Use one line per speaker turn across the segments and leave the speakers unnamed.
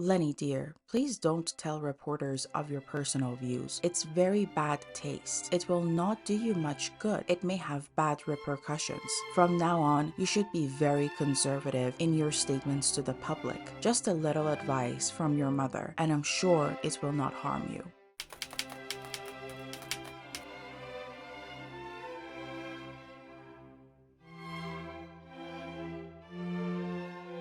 Lenny dear, please don't tell reporters of your personal views. It's very bad taste. It will not do you much good. It may have bad repercussions. From now on, you should be very conservative in your statements to the public. Just a little advice from your mother, and I'm sure it will not harm you.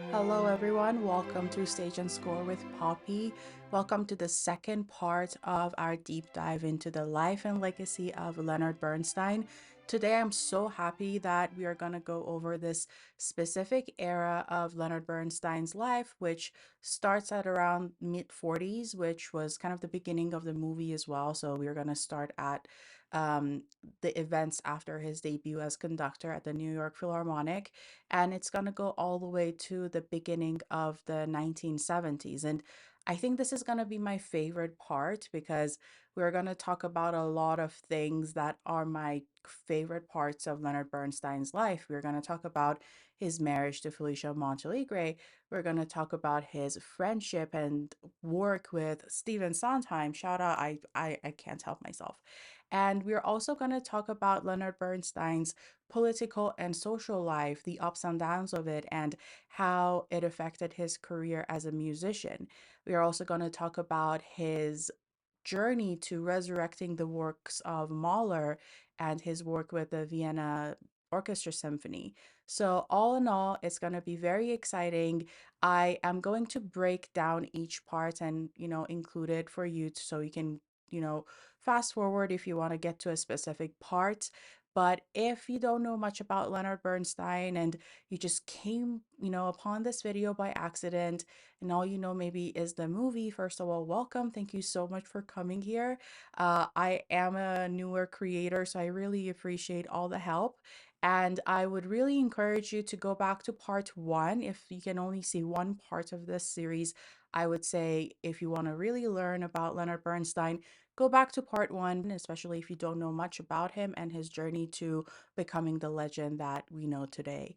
Hello, everyone. Welcome to Stage and Score with Poppy. Welcome to the second part of our deep dive into the life and legacy of Leonard Bernstein. Today, I'm so happy that we are going to go over this specific era of Leonard Bernstein's life, which starts at around mid 40s, which was kind of the beginning of the movie as well. So, we're going to start at um, the events after his debut as conductor at the New York Philharmonic, and it's going to go all the way to the beginning of the 1970s. And I think this is going to be my favorite part because we're going to talk about a lot of things that are my favorite parts of Leonard Bernstein's life. We're going to talk about his marriage to Felicia Monteligre. We're going to talk about his friendship and work with Stephen Sondheim. Shout out, I can't help myself. And we're also going to talk about Leonard Bernstein's political and social life, the ups and downs of it, and how it affected his career as a musician. We are also going to talk about his journey to resurrecting the works of Mahler and his work with the Vienna Orchestra Symphony. So, all in all, it's going to be very exciting. I am going to break down each part and, include it for you so you can, fast forward if you want to get to a specific part. But if you don't know much about Leonard Bernstein and you just came, upon this video by accident, and all you know maybe is the movie, first of all, welcome. Thank you so much for coming here. I am a newer creator, so I really appreciate all the help. And I would really encourage you to go back to part one. If you can only see one part of this series, I would say if you want to really learn about Leonard Bernstein, go back to part one, especially if you don't know much about him and his journey to becoming the legend that we know today.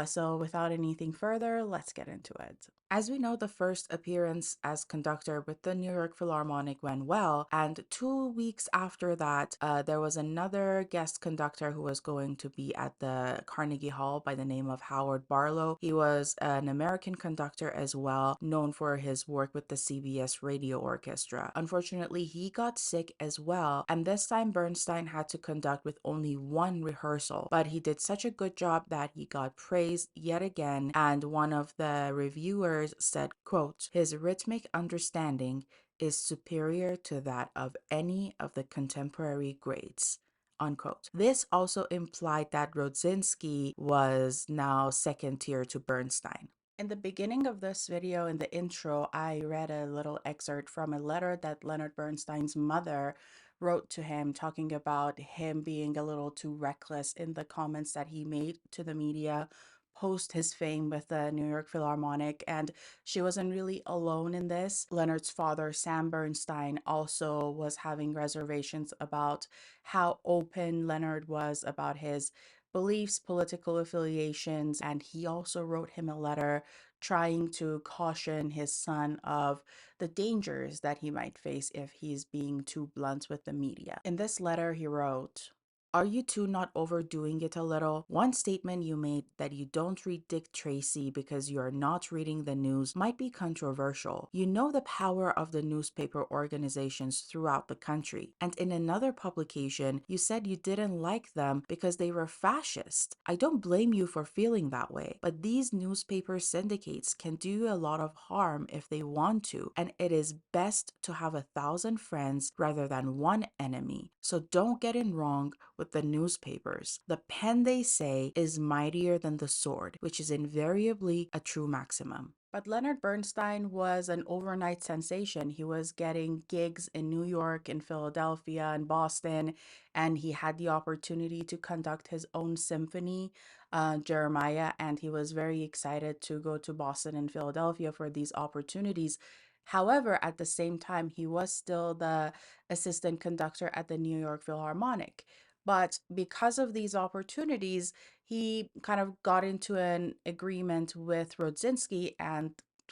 So, without anything further, let's get into it. As we know, the first appearance as conductor with the New York Philharmonic went well, and 2 weeks after that, there was another guest conductor who was going to be at the Carnegie Hall by the name of Howard Barlow. He was an American conductor as well, known for his work with the CBS Radio Orchestra. Unfortunately, he got sick as well, and this time Bernstein had to conduct with only one rehearsal, but he did such a good job that he got praised yet again, and one of the reviewers said, quote, "His rhythmic understanding is superior to that of any of the contemporary greats." Unquote. This also implied that Rodzinski was now second tier to Bernstein. In the beginning of this video, in the intro, I read a little excerpt from a letter that Leonard Bernstein's mother wrote to him, talking about him being a little too reckless in the comments that he made to the media post his fame with the New York Philharmonic. And she wasn't really alone in this. Leonard's father, Sam Bernstein, also was having reservations about how open Leonard was about his beliefs, political affiliations, and he also wrote him a letter trying to caution his son of the dangers that he might face if he's being too blunt with the media. In this letter, he wrote, "Are you two not overdoing it a little? One statement you made that you don't read Dick Tracy because you are not reading the news might be controversial. You know the power of the newspaper organizations throughout the country. And in another publication, you said you didn't like them because they were fascist. I don't blame you for feeling that way, but these newspaper syndicates can do you a lot of harm if they want to, and it is best to have 1,000 friends rather than one enemy. So don't get it wrong with the newspapers. The pen, they say, is mightier than the sword, which is invariably a true maximum." But Leonard Bernstein was an overnight sensation. He was getting gigs in New York, in Philadelphia, and Boston, and he had the opportunity to conduct his own symphony, Jeremiah, and he was very excited to go to Boston and Philadelphia for these opportunities. However, at the same time, he was still the assistant conductor at the New York Philharmonic. But because of these opportunities, he kind of got into an agreement with Rodzinski and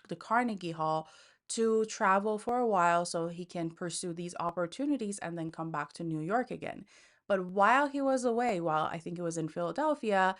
the Carnegie Hall to travel for a while so he can pursue these opportunities and then come back to New York again. But while he was away, while I think it was in Philadelphia,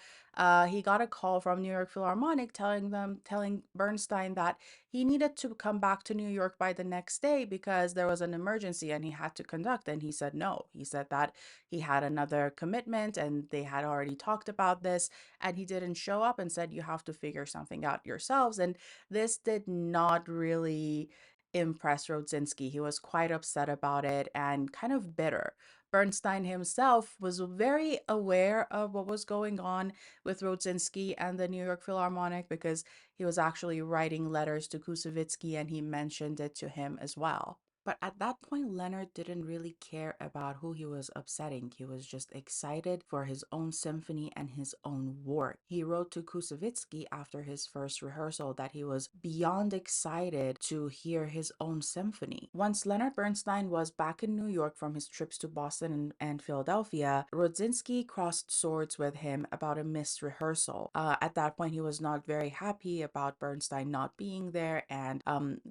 he got a call from New York Philharmonic telling Bernstein that he needed to come back to New York by the next day because there was an emergency and he had to conduct. And he said no. He said that he had another commitment and they had already talked about this, and he didn't show up and said, you have to figure something out yourselves. And this did not really impress Rodzinski. He was quite upset about it and kind of bitter. Bernstein himself was very aware of what was going on with Rodzinski and the New York Philharmonic because he was actually writing letters to Kusevitsky and he mentioned it to him as well. But at that point, Leonard didn't really care about who he was upsetting. He was just excited for his own symphony and his own work. He wrote to Kusevitsky after his first rehearsal that he was beyond excited to hear his own symphony. Once Leonard Bernstein was back in New York from his trips to Boston and Philadelphia, Rodzinski crossed swords with him about a missed rehearsal. At that point, he was not very happy about Bernstein not being there and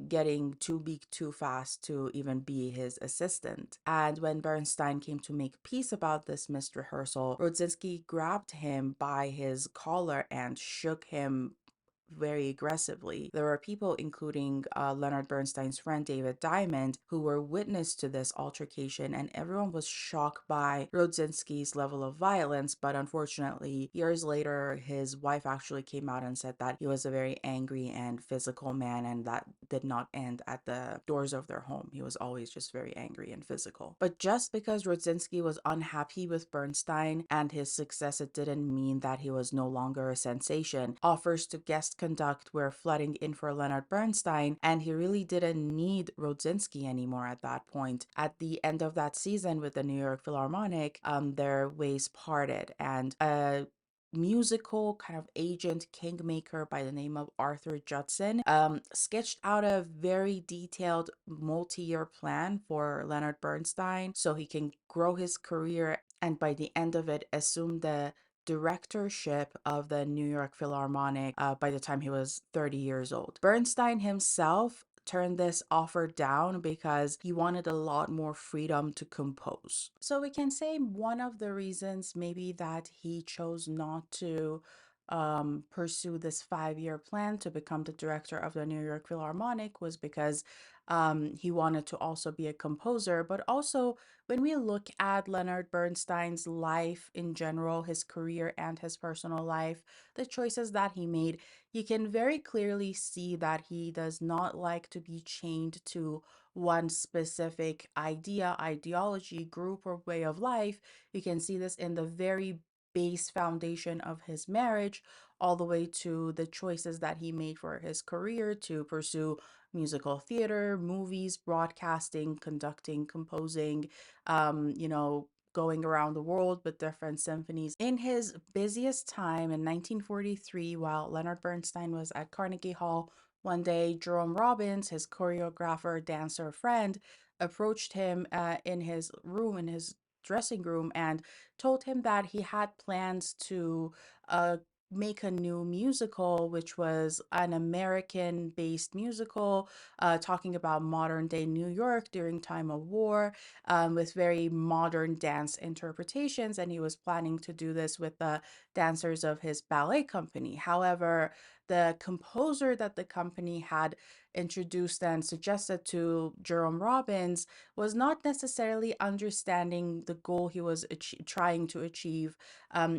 getting too big too fast to even be his assistant. And when Bernstein came to make peace about this missed rehearsal, Rodzinski grabbed him by his collar and shook him very aggressively. There were people, including Leonard Bernstein's friend David Diamond, who were witness to this altercation, and everyone was shocked by Rodzinski's level of violence. But unfortunately, years later, his wife actually came out and said that he was a very angry and physical man, and that did not end at the doors of their home. He was always just very angry and physical. But just because Rodzinski was unhappy with Bernstein and his success, it didn't mean that he was no longer a sensation. Offers to guest conduct were flooding in for Leonard Bernstein, and he really didn't need Rodzinski anymore at that point. At the end of that season with the New York Philharmonic, their ways parted, and a musical kind of agent kingmaker by the name of Arthur Judson sketched out a very detailed multi-year plan for Leonard Bernstein so he can grow his career, and by the end of it assume the directorship of the New York Philharmonic by the time he was 30 years old. Bernstein himself turned this offer down because he wanted a lot more freedom to compose. So we can say one of the reasons maybe that he chose not to pursue this 5-year plan to become the director of the New York Philharmonic was because he wanted to also be a composer. But also, when we look at Leonard Bernstein's life in general, his career and his personal life, the choices that he made, you can very clearly see that he does not like to be chained to one specific idea, ideology, group, or way of life. You can see this in the very base foundation of his marriage, all the way to the choices that he made for his career to pursue musical theater, movies, broadcasting, conducting, composing, going around the world with different symphonies. In his busiest time in 1943, while Leonard Bernstein was at Carnegie Hall, one day Jerome Robbins, his choreographer, dancer friend, approached him in his room, in his dressing room, and told him that he had plans to uh, make a new musical, which was an American based musical talking about modern day New York during time of war with very modern dance interpretations. And he was planning to do this with the dancers of his ballet company. However, the composer that the company had introduced and suggested to Jerome Robbins was not necessarily understanding the goal he was trying to achieve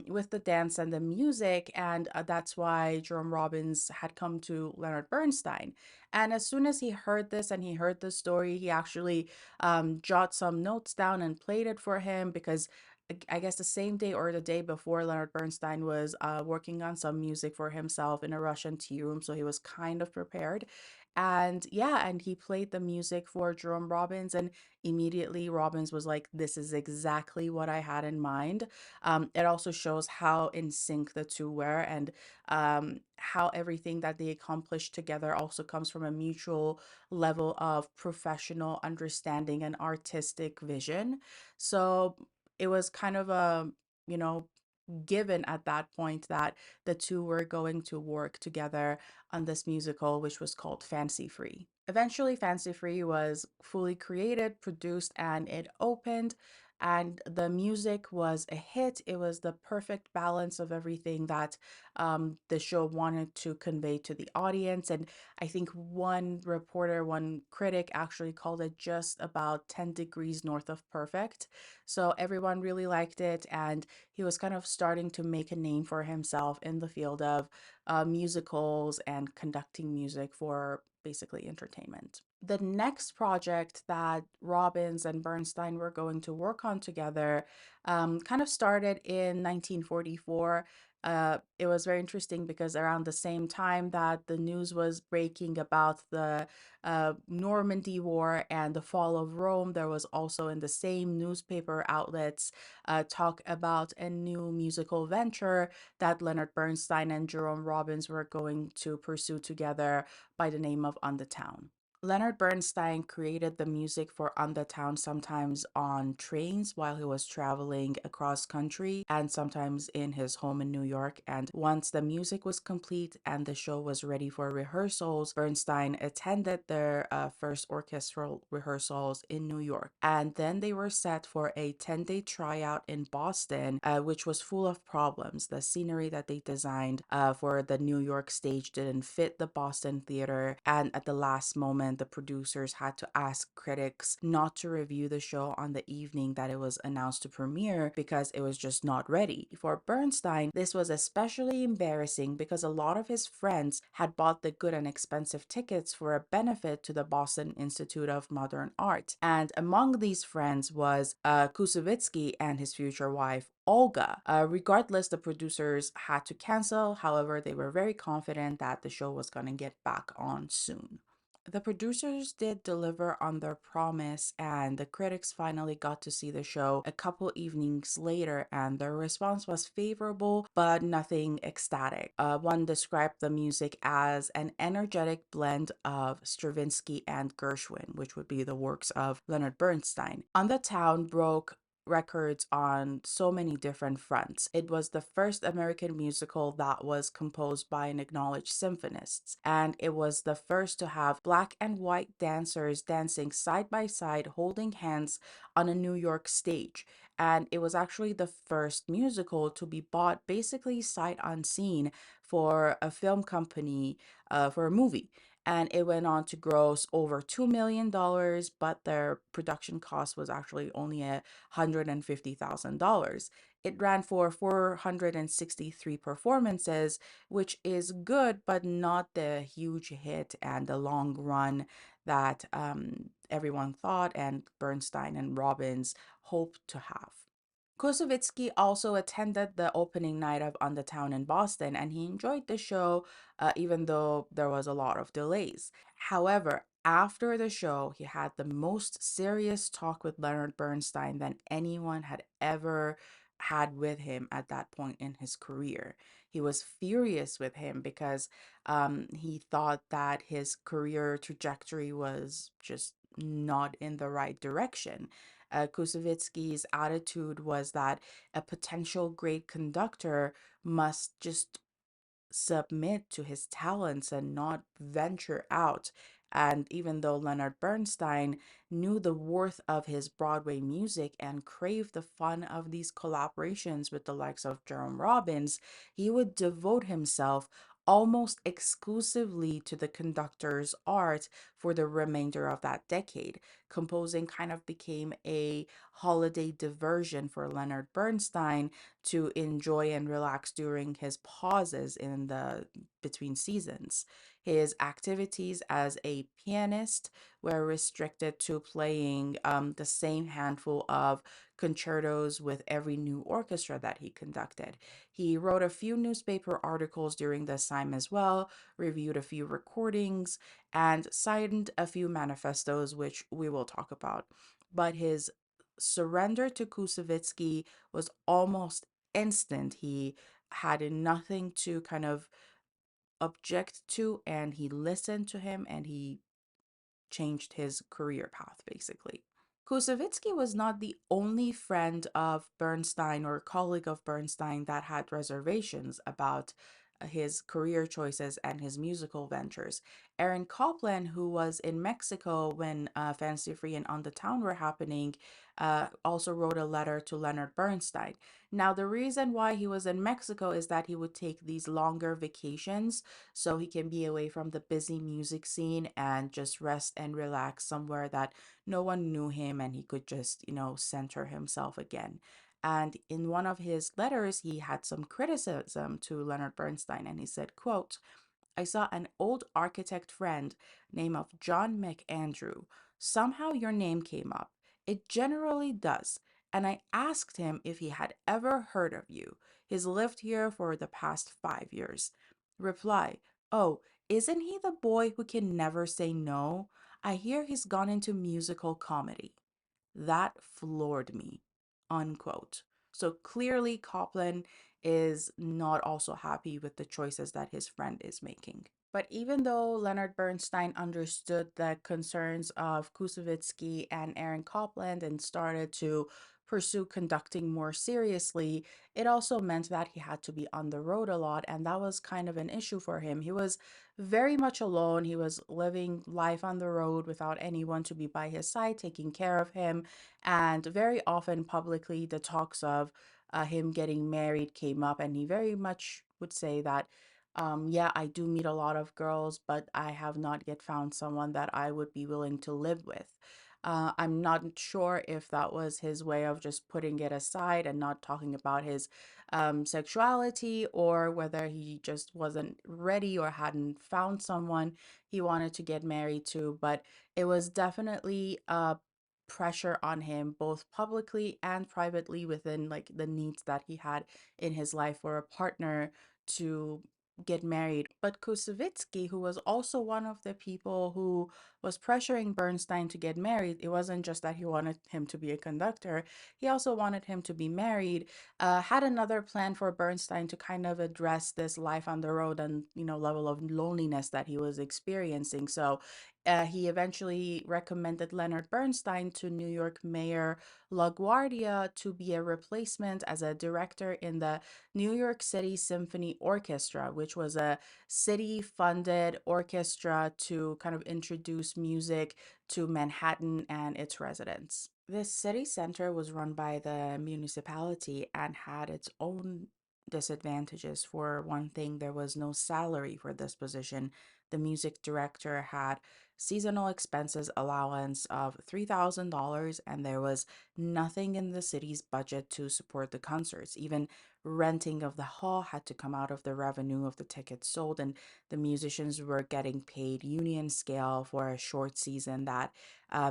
with the dance and the music. And that's why Jerome Robbins had come to Leonard Bernstein. And as soon as he heard this and he heard the story, he actually jot some notes down and played it for him because I guess the same day or the day before, Leonard Bernstein was working on some music for himself in a Russian tea room. So he was kind of prepared. And yeah, and he played the music for Jerome Robbins, and immediately Robbins was like, this is exactly what I had in mind. It also shows how in sync the two were, and how everything that they accomplished together also comes from a mutual level of professional understanding and artistic vision. So it was kind of a, you know, given at that point that the two were going to work together on this musical, which was called Fancy Free. Eventually, Fancy Free was fully created, produced, and it opened. And the music was a hit. It was the perfect balance of everything that the show wanted to convey to the audience. And I think one reporter, one critic actually called it just about 10 degrees north of perfect. So everyone really liked it. And he was kind of starting to make a name for himself in the field of musicals and conducting music for basically entertainment. The next project that Robbins and Bernstein were going to work on together kind of started in 1944. It was very interesting because around the same time that the news was breaking about the Normandy War and the fall of Rome, there was also in the same newspaper outlets talk about a new musical venture that Leonard Bernstein and Jerome Robbins were going to pursue together by the name of On the Town. Leonard Bernstein created the music for On the Town sometimes on trains while he was traveling across country and sometimes in his home in New York. And once the music was complete and the show was ready for rehearsals, Bernstein attended their first orchestral rehearsals in New York. And then they were set for a 10-day tryout in Boston, which was full of problems. The scenery that they designed for the New York stage didn't fit the Boston theater. And at the last moment, the producers had to ask critics not to review the show on the evening that it was announced to premiere because it was just not ready. For Bernstein, this was especially embarrassing because a lot of his friends had bought the good and expensive tickets for a benefit to the Boston Institute of Modern Art. And among these friends was Kusevitsky and his future wife, Olga. Regardless, the producers had to cancel. However, they were very confident that the show was going to get back on soon. The producers did deliver on their promise, and the critics finally got to see the show a couple evenings later, and their response was favorable but nothing ecstatic. One described the music as an energetic blend of Stravinsky and Gershwin, which would be the works of Leonard Bernstein. On the Town broke records on so many different fronts. It was the first American musical that was composed by an acknowledged symphonist, and it was the first to have black and white dancers dancing side by side, holding hands on a New York stage. And it was actually the first musical to be bought basically sight unseen for a film company for a movie, and it went on to gross over $2 million, but their production cost was actually only $150,000. It ran for 463 performances, which is good, but not the huge hit and the long run that everyone thought and Bernstein and Robbins hoped to have. Kosovitsky also attended the opening night of On the Town in Boston, and he enjoyed the show, even though there was a lot of delays. However, after the show, he had the most serious talk with Leonard Bernstein than anyone had ever had with him at that point in his career. He was furious with him because he thought that his career trajectory was just not in the right direction. Kusevitsky's attitude was that a potential great conductor must just submit to his talents and not venture out. And even though Leonard Bernstein knew the worth of his Broadway music and craved the fun of these collaborations with the likes of Jerome Robbins, he would devote himself almost exclusively to the conductor's art for the remainder of that decade. Composing kind of became a holiday diversion for Leonard Bernstein to enjoy and relax during his pauses in the between seasons. His activities as a pianist were restricted to playing the same handful of concertos with every new orchestra that he conducted. He wrote a few newspaper articles during this time as well, reviewed a few recordings, and signed a few manifestos, which we will talk about. But his surrender to Kusevitsky was almost instant. He had nothing to kind of object to, and he listened to him and he changed his career path basically. Kusevitsky was not the only friend of Bernstein or colleague of Bernstein that had reservations about his career choices and his musical ventures. Aaron Copland, who was in Mexico when Fancy Free and On the Town were happening, also wrote a letter to Leonard Bernstein. Now, the reason why he was in Mexico is that he would take these longer vacations so he can be away from the busy music scene and just rest and relax somewhere that no one knew him and he could just, center himself again. And in one of his letters, he had some criticism to Leonard Bernstein, and he said, quote, I saw an old architect friend named of John McAndrew. Somehow your name came up. It generally does. And I asked him if he had ever heard of you. He's lived here for the past 5 years. Reply, oh, isn't he the boy who can never say no? I hear he's gone into musical comedy. That floored me, unquote. So clearly, Copland is not also happy with the choices that his friend is making. But even though Leonard Bernstein understood the concerns of Kusevitsky and Aaron Copland and started to pursue conducting more seriously, it also meant that he had to be on the road a lot, and that was kind of an issue for him. He was very much alone. He was living life on the road without anyone to be by his side, taking care of him. And very often, publicly, the talks of him getting married came up, and he very much would say that yeah, I do meet a lot of girls, but I have not yet found someone that I would be willing to live with. I'm not sure if that was his way of just putting it aside and not talking about his sexuality, or whether he just wasn't ready or hadn't found someone he wanted to get married to. But it was definitely pressure on him, both publicly and privately, within like the needs that he had in his life for a partner to get married. But Kusevitsky, who was also one of the people who was pressuring Bernstein to get married, it wasn't just that he wanted him to be a conductor, he also wanted him to be married, had another plan for Bernstein to kind of address this life on the road and, level of loneliness that he was experiencing. So he eventually recommended Leonard Bernstein to New York Mayor LaGuardia to be a replacement as a director in the New York City Symphony Orchestra, which was a city funded orchestra to kind of introduce music to Manhattan and its residents. This city center was run by the municipality and had its own disadvantages. For one thing, there was no salary for this position. The music director had seasonal expenses allowance of $3,000, and there was nothing in the city's budget to support the concerts. Even renting of the hall had to come out of the revenue of the tickets sold, and the musicians were getting paid union scale for a short season that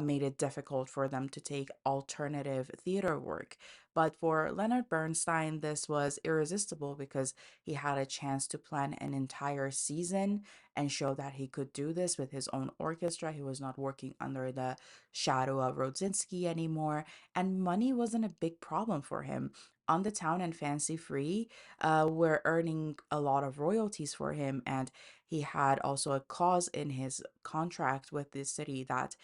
made it difficult for them to take alternative theater work. But for Leonard Bernstein, this was irresistible because he had a chance to plan an entire season and show that he could do this with his own orchestra. He was not working under the shadow of Rodzinski anymore, and money wasn't a big problem for him. On the Town and Fancy Free were earning a lot of royalties for him, and he had also a clause in his contract with the city that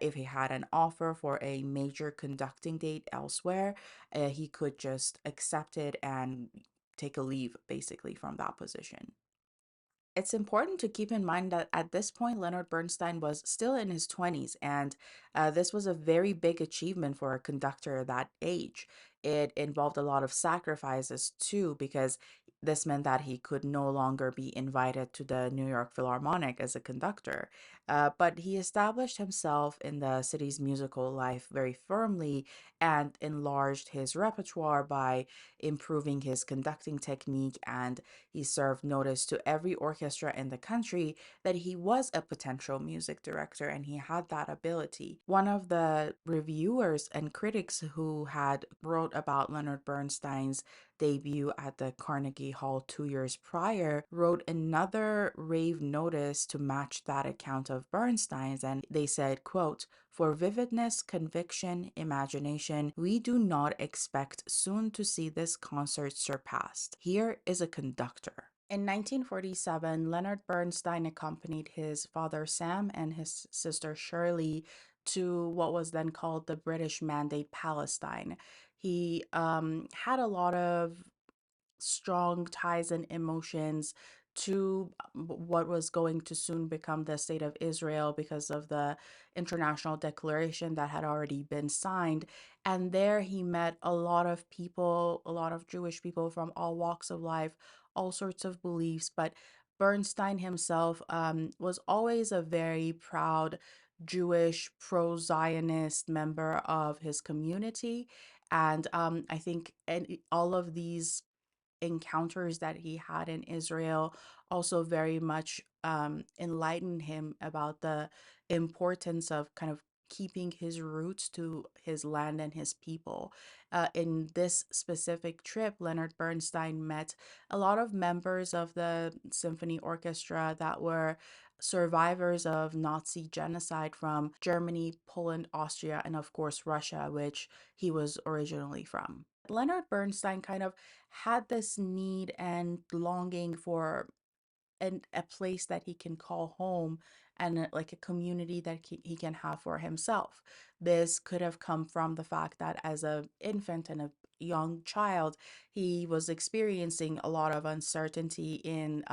if he had an offer for a major conducting date elsewhere, he could just accept it and take a leave basically from that position. It's important to keep in mind that at this point, Leonard Bernstein was still in his 20s, and this was a very big achievement for a conductor at that age. It involved a lot of sacrifices too, because this meant that he could no longer be invited to the New York Philharmonic as a conductor. But he established himself in the city's musical life very firmly and enlarged his repertoire by improving his conducting technique, and he served notice to every orchestra in the country that he was a potential music director and he had that ability. One of the reviewers and critics who had wrote about Leonard Bernstein's debut at the Carnegie Hall 2 years prior wrote another rave notice to match that account of Bernstein's, and they said, quote, for vividness, conviction, imagination, we do not expect soon to see this concert surpassed. Here is a conductor. In 1947, Leonard Bernstein accompanied his father Sam and his sister Shirley to what was then called the British Mandate Palestine. He had a lot of strong ties and emotions to what was going to soon become the state of Israel because of the international declaration that had already been signed. And there he met a lot of people, a lot of Jewish people from all walks of life, all sorts of beliefs. But Bernstein himself was always a very proud Jewish pro Zionist member of his community. And I think all of these encounters that he had in Israel also very much enlightened him about the importance of kind of keeping his roots to his land and his people. In this specific trip, Leonard Bernstein met a lot of members of the symphony orchestra that were survivors of Nazi genocide from Germany, Poland, Austria, and of course Russia, which he was originally from. Leonard Bernstein kind of had this need and longing for a place that he can call home and like a community that he can have for himself. This could have come from the fact that as a infant and a young child, he was experiencing a lot of uncertainty in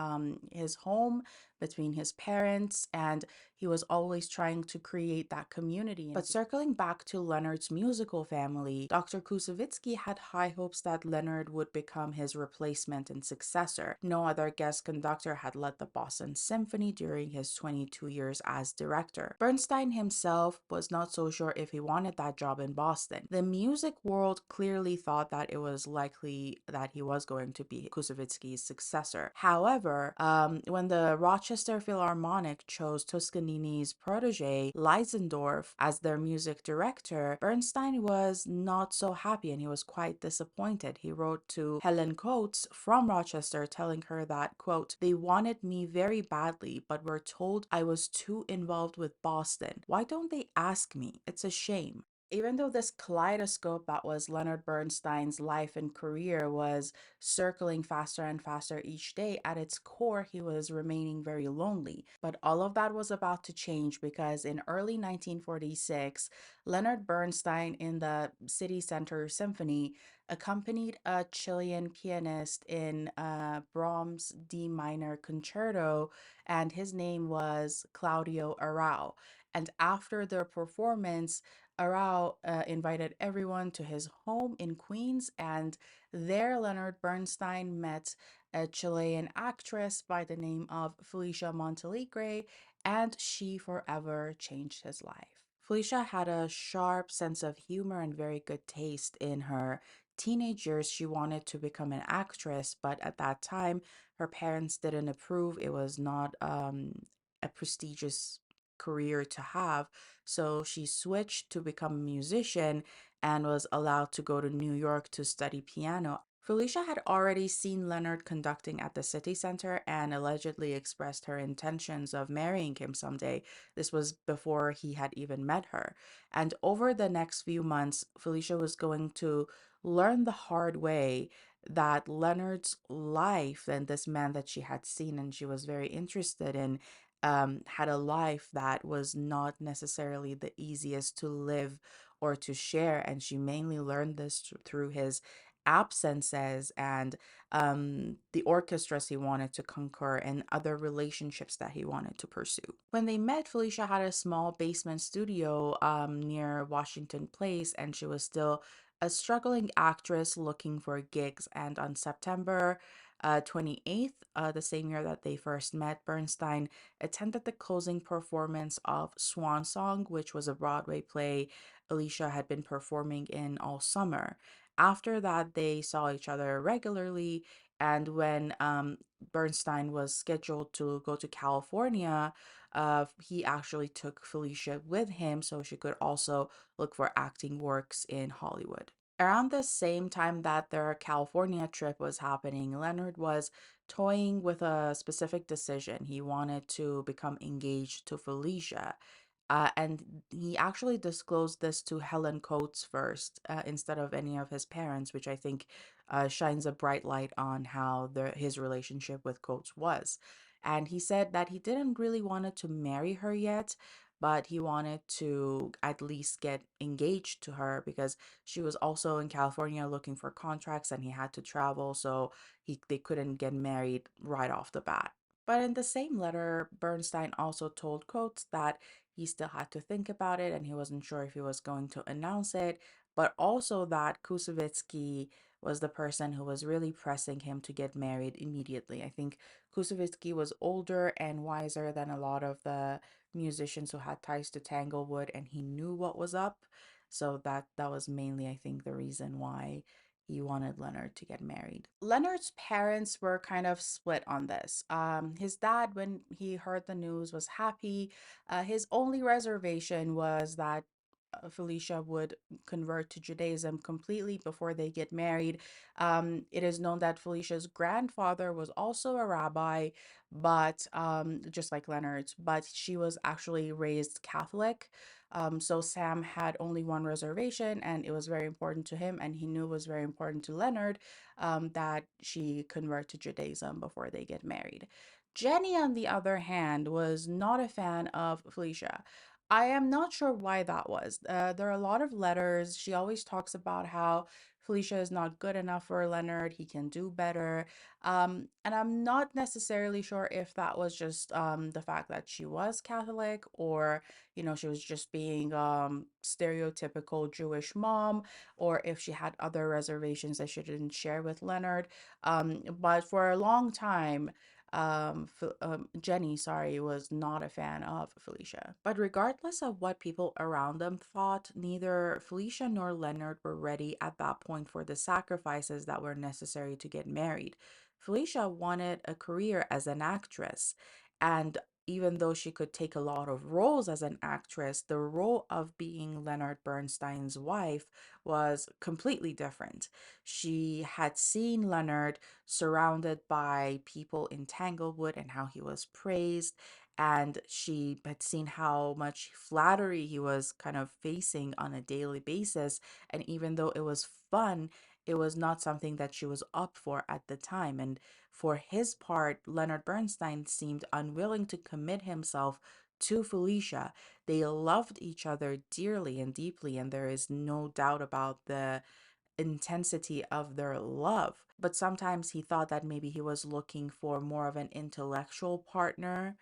his home between his parents, and he was always trying to create that community. But circling back to Leonard's musical family, Dr. Kusevitsky had high hopes that Leonard would become his replacement and successor. No other guest conductor had led the Boston Symphony during his 22 years as director. Bernstein himself was not so sure if he wanted that job in Boston. The music world clearly thought that it was likely that he was going to be Kusevitsky's successor. However, when the Rochester Philharmonic chose Toscanini's protege, Leisendorf, as their music director, Bernstein was not so happy and he was quite disappointed. He wrote to Helen Coates from Rochester telling her that, quote, "They wanted me very badly, but were told I was too involved with Boston. Why don't they ask me? It's a shame." Even though this kaleidoscope that was Leonard Bernstein's life and career was circling faster and faster each day, at its core, he was remaining very lonely. But all of that was about to change because in early 1946, Leonard Bernstein in the City Center Symphony accompanied a Chilean pianist in Brahms' D minor concerto, and his name was Claudio Arrau. And after their performance, Arau invited everyone to his home in Queens, and there Leonard Bernstein met a Chilean actress by the name of Felicia Monteligre, and she forever changed his life. Felicia had a sharp sense of humor and very good taste. In her teenage years, she wanted to become an actress, but at that time, her parents didn't approve. It was not a prestigious career to have. So she switched to become a musician and was allowed to go to New York to study piano. Felicia had already seen Leonard conducting at the city center and allegedly expressed her intentions of marrying him someday. This was before he had even met her. And over the next few months, Felicia was going to learn the hard way that Leonard's life and this man that she had seen and she was very interested in had a life that was not necessarily the easiest to live or to share. And she mainly learned this through his absences and the orchestras he wanted to conquer and other relationships that he wanted to pursue. When they met, Felicia had a small basement studio near Washington Place, and she was still a struggling actress looking for gigs. And on September 28th, the same year that they first met, Bernstein attended the closing performance of Swan Song, which was a Broadway play Alicia had been performing in all summer. After that, they saw each other regularly, and when Bernstein was scheduled to go to California, he actually took Felicia with him so she could also look for acting works in Hollywood. Around the same time that their California trip was happening, Leonard was toying with a specific decision. He wanted to become engaged to Felicia. And he actually disclosed this to Helen Coates first, instead of any of his parents, which I think shines a bright light on how his relationship with Coates was. And he said that he didn't really wanted to marry her yet, but he wanted to at least get engaged to her because she was also in California looking for contracts and he had to travel, so they couldn't get married right off the bat. But in the same letter, Bernstein also told Coates that he still had to think about it and he wasn't sure if he was going to announce it, but also that Kusevitsky was the person who was really pressing him to get married immediately. I think Kusevitsky was older and wiser than a lot of the musicians who had ties to Tanglewood, and he knew what was up. So that was mainly, I think, the reason why he wanted Leonard to get married. Leonard's parents were kind of split on this. His dad, when he heard the news, was happy. His only reservation was that Felicia would convert to Judaism completely before they get married. It is known that Felicia's grandfather was also a rabbi, but just like Leonard's, but she was actually raised Catholic. So Sam had only one reservation, and it was very important to him, and he knew it was very important to Leonard that she convert to Judaism before they get married. Jenny, on the other hand, was not a fan of Felicia. I am not sure why that was. There are a lot of letters. She always talks about how Felicia is not good enough for Leonard. He can do better. And I'm not necessarily sure if that was just the fact that she was Catholic, or, she was just being stereotypical Jewish mom, or if she had other reservations that she didn't share with Leonard. But for a long time, Jenny, sorry, was not a fan of Felicia. But regardless of what people around them thought, neither Felicia nor Leonard were ready at that point for the sacrifices that were necessary to get married. Felicia wanted a career as an actress, and even though she could take a lot of roles as an actress, the role of being Leonard Bernstein's wife was completely different. She had seen Leonard surrounded by people in Tanglewood and how he was praised. And she had seen how much flattery he was kind of facing on a daily basis. And even though it was fun, it was not something that she was up for at the time. And for his part, Leonard Bernstein seemed unwilling to commit himself to Felicia. They loved each other dearly and deeply, and there is no doubt about the intensity of their love. But sometimes he thought that maybe he was looking for more of an intellectual partner,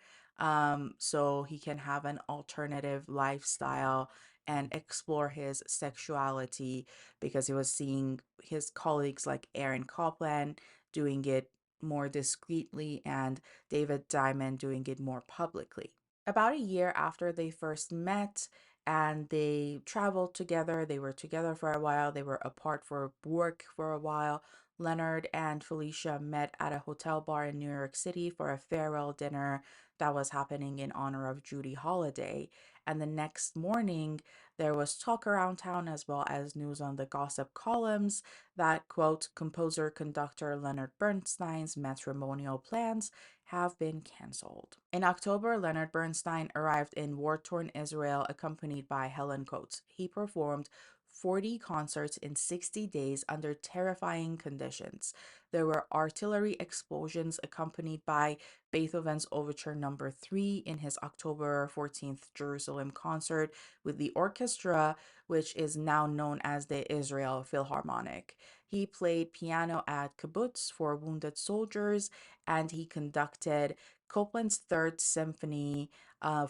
so he can have an alternative lifestyle and explore his sexuality, because he was seeing his colleagues like Aaron Copland doing it more discreetly and David Diamond doing it more publicly. About a year after they first met, and they traveled together. They were together for a while. They were apart for work for a while. Leonard and Felicia met at a hotel bar in New York City for a farewell dinner that was happening in honor of Judy Holliday. And the next morning, there was talk around town as well as news on the gossip columns that, quote, composer conductor Leonard Bernstein's matrimonial plans have been canceled. In October, Leonard Bernstein arrived in war-torn Israel accompanied by Helen Coates. He performed 40 concerts in 60 days under terrifying conditions. There were artillery explosions accompanied by Beethoven's Overture Number 3 in his October 14th Jerusalem concert with the orchestra, which is now known as the Israel Philharmonic. He played piano at kibbutz for wounded soldiers, and he conducted Copland's Third Symphony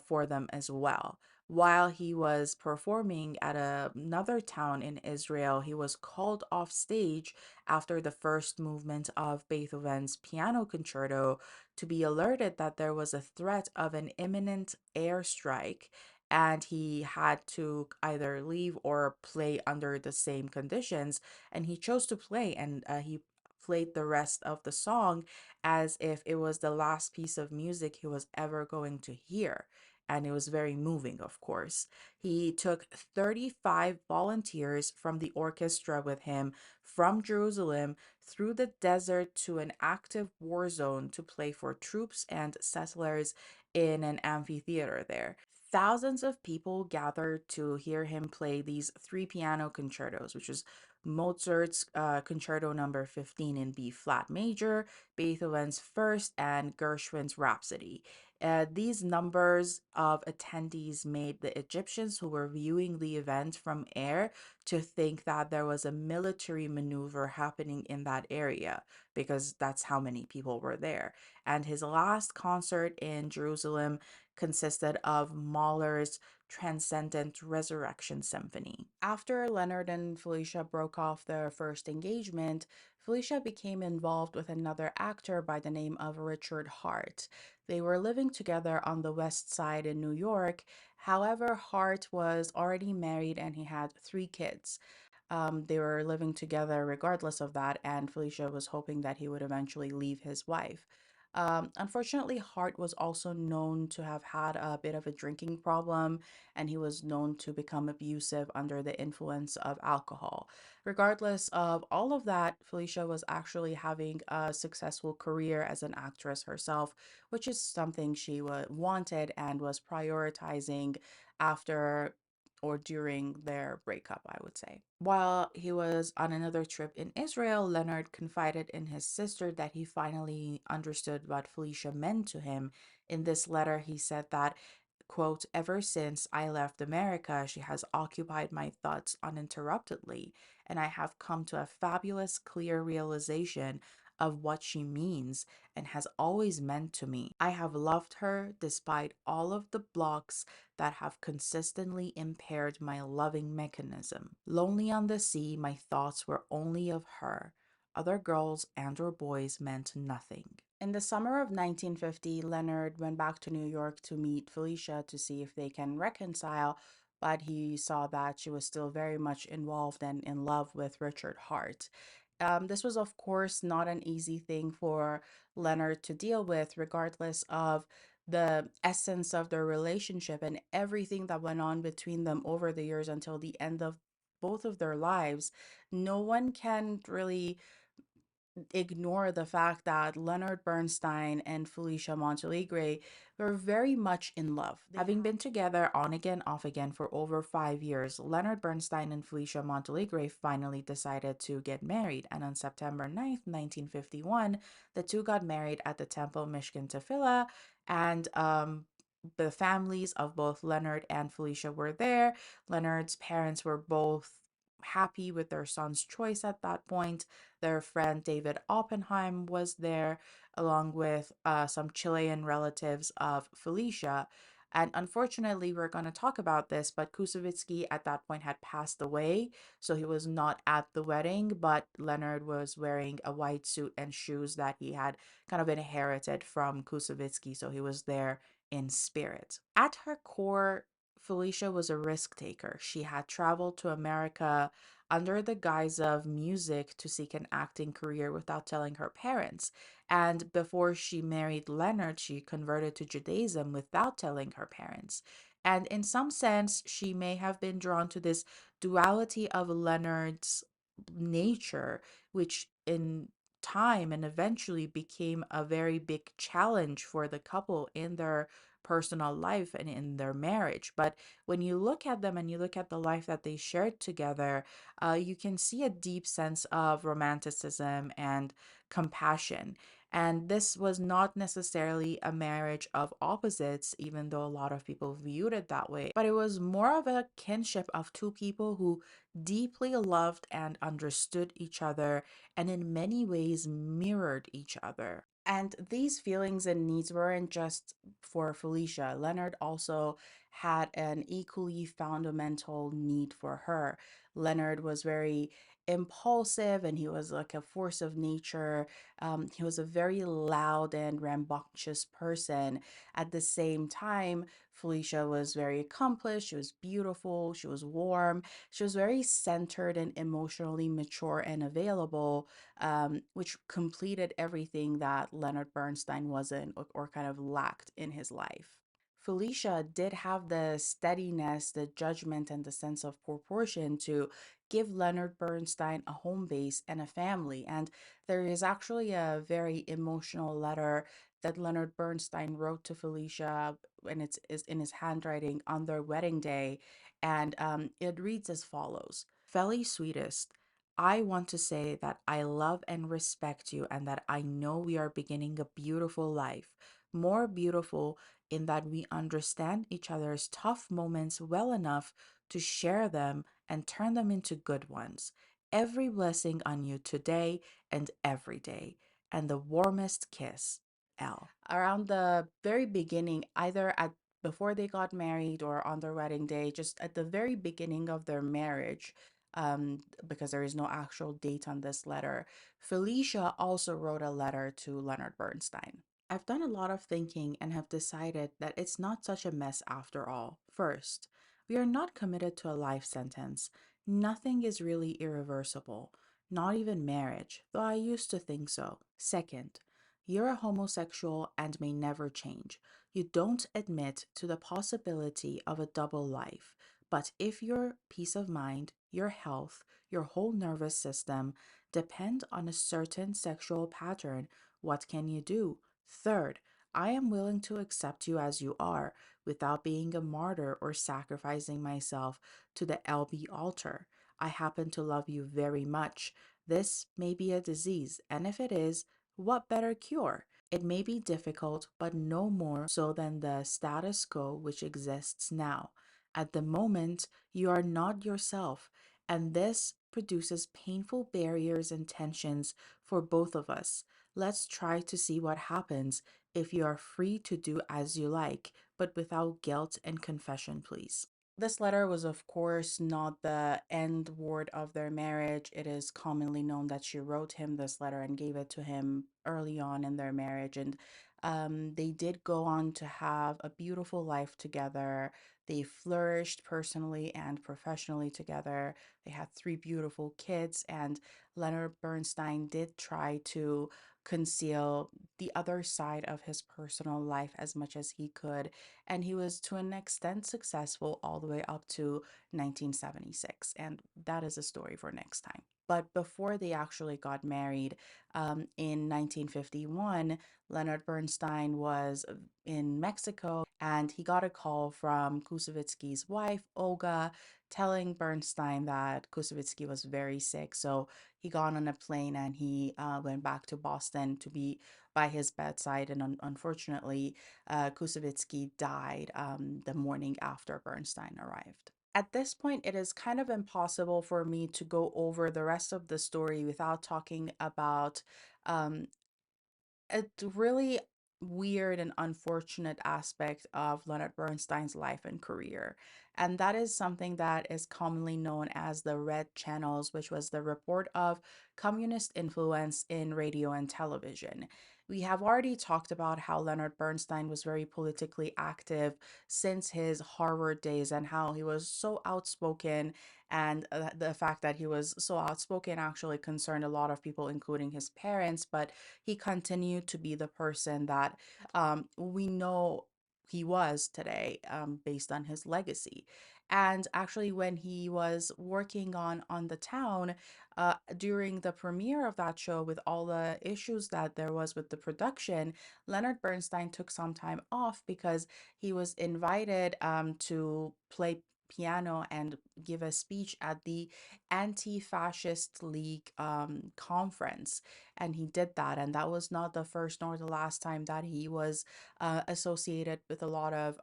for them as well. While he was performing at another town in Israel, he was called off stage after the first movement of Beethoven's piano concerto to be alerted that there was a threat of an imminent airstrike, and he had to either leave or play under the same conditions. And he chose to play, and he played the rest of the song as if it was the last piece of music he was ever going to hear. And it was very moving, of course. He took 35 volunteers from the orchestra with him from Jerusalem through the desert to an active war zone to play for troops and settlers in an amphitheater there. Thousands of people gathered to hear him play these three piano concertos, which is Mozart's Concerto Number 15 in B flat major, Beethoven's First, and Gershwin's Rhapsody. These numbers of attendees made the Egyptians who were viewing the event from air to think that there was a military maneuver happening in that area because that's how many people were there. And his last concert in Jerusalem consisted of Mahler's Transcendent Resurrection Symphony. After Leonard and Felicia broke off their first engagement, Felicia became involved with another actor by the name of Richard Hart. They were living together on the West Side in New York. However, Hart was already married and he had three kids. They were living together regardless of that, and Felicia was hoping that he would eventually leave his wife. Unfortunately, Hart was also known to have had a bit of a drinking problem, and he was known to become abusive under the influence of alcohol. Regardless of all of that, Felicia was actually having a successful career as an actress herself, which is something she wanted and was prioritizing after or during their breakup, I would say. While he was on another trip in Israel, Leonard confided in his sister that he finally understood what Felicia meant to him. In this letter, he said that, quote, ever since I left America, she has occupied my thoughts uninterruptedly, and I have come to a fabulous, clear realization of what she means and has always meant to me. I have loved her despite all of the blocks that have consistently impaired my loving mechanism. Lonely on the sea, my thoughts were only of her. Other girls and or boys meant nothing. In the summer of 1950, Leonard went back to New York to meet Felicia to see if they can reconcile, but he saw that she was still very much involved and in love with Richard Hart. This was, of course, not an easy thing for Leonard to deal with, regardless of the essence of their relationship and everything that went on between them over the years until the end of both of their lives. No one can really ignore the fact that Leonard Bernstein and Felicia Monteligre were very much in love. Having been together on again, off again for over 5 years, Leonard Bernstein and Felicia Monteligre finally decided to get married. And on September 9th, 1951, the two got married at the Temple Mishkan Tefillah. And the families of both Leonard and Felicia were there. Leonard's parents were both happy with their son's choice at that point. Their friend David Oppenheim was there, along with some Chilean relatives of Felicia. And unfortunately, we're going to talk about this, but Kusevitsky at that point had passed away, so he was not at the wedding. But Leonard was wearing a white suit and shoes that he had kind of inherited from Kusevitsky, so he was there in spirit. At her core, Felicia was a risk taker. She had traveled to America under the guise of music to seek an acting career without telling her parents. And before she married Leonard, she converted to Judaism without telling her parents. And in some sense, she may have been drawn to this duality of Leonard's nature, which in time and eventually became a very big challenge for the couple in their personal life and in their marriage. But when you look at them and you look at the life that they shared together, you can see a deep sense of romanticism and compassion. And this was not necessarily a marriage of opposites, even though a lot of people viewed it that way, but it was more of a kinship of two people who deeply loved and understood each other and in many ways mirrored each other. And these feelings and needs weren't just for Felicia. Leonard also had an equally fundamental need for her. Leonard was very impulsive and he was like a force of nature. He was a very loud and rambunctious person. At the same time, Felicia was very accomplished, she was beautiful, she was warm, she was very centered and emotionally mature and available, which completed everything that Leonard Bernstein wasn't or kind of lacked in his life. Felicia did have the steadiness, the judgment, and the sense of proportion to give Leonard Bernstein a home base and a family. And there is actually a very emotional letter that Leonard Bernstein wrote to Felicia, and it's is in his handwriting on their wedding day. And it reads as follows: Felly sweetest, I want to say that I love and respect you and that I know we are beginning a beautiful life. more beautiful in that we understand each other's tough moments well enough to share them and turn them into good ones. Every blessing on you today and every day. And the warmest kiss, L. Around the very beginning, either at before they got married or on their wedding day, just at the very beginning of their marriage, because there is no actual date on this letter, Felicia also wrote a letter to Leonard Bernstein. I've done a lot of thinking and have decided that it's not such a mess after all. First, we are not committed to a life sentence. Nothing is really irreversible, not even marriage, though I used to think so. Second, you're a homosexual and may never change. You don't admit to the possibility of a double life. But if your peace of mind, your health, your whole nervous system depend on a certain sexual pattern, what can you do? Third, I am willing to accept you as you are without being a martyr or sacrificing myself to the LB altar. I happen to love you very much. This may be a disease, and if it is, what better cure? It may be difficult, but no more so than the status quo which exists now. At the moment, you are not yourself, and this produces painful barriers and tensions for both of us. Let's try to see what happens if you are free to do as you like, but without guilt and confession, please. This letter was, of course, not the end word of their marriage. It is commonly known that she wrote him this letter and gave it to him early on in their marriage. And they did go on to have a beautiful life together. They flourished personally and professionally together. They had three beautiful kids, and Leonard Bernstein did try to conceal the other side of his personal life as much as he could, and he was to an extent successful all the way up to 1976. And that is a story for next time. But before they actually got married, in 1951, Leonard Bernstein was in Mexico and he got a call from Kusevitsky's wife, Olga, telling Bernstein that Kusevitsky was very sick. So he got on a plane and he went back to Boston to be by his bedside. And unfortunately, Kusevitsky died the morning after Bernstein arrived. At this point, it is kind of impossible for me to go over the rest of the story without talking about um, a really weird and unfortunate aspect of Leonard Bernstein's life and career. And that is something that is commonly known as the Red Channels, which was the report of communist influence in radio and television. We have already talked about how Leonard Bernstein was very politically active since his Harvard days and how he was so outspoken. And the fact that he was so outspoken actually concerned a lot of people, including his parents. But he continued to be the person that we know he was today, based on his legacy. And actually, when he was working on the town, during the premiere of that show, with all the issues that there was with the production, Leonard Bernstein took some time off because he was invited to play piano and give a speech at the Anti-Fascist League conference, and he did that. And that was not the first nor the last time that he was associated with a lot of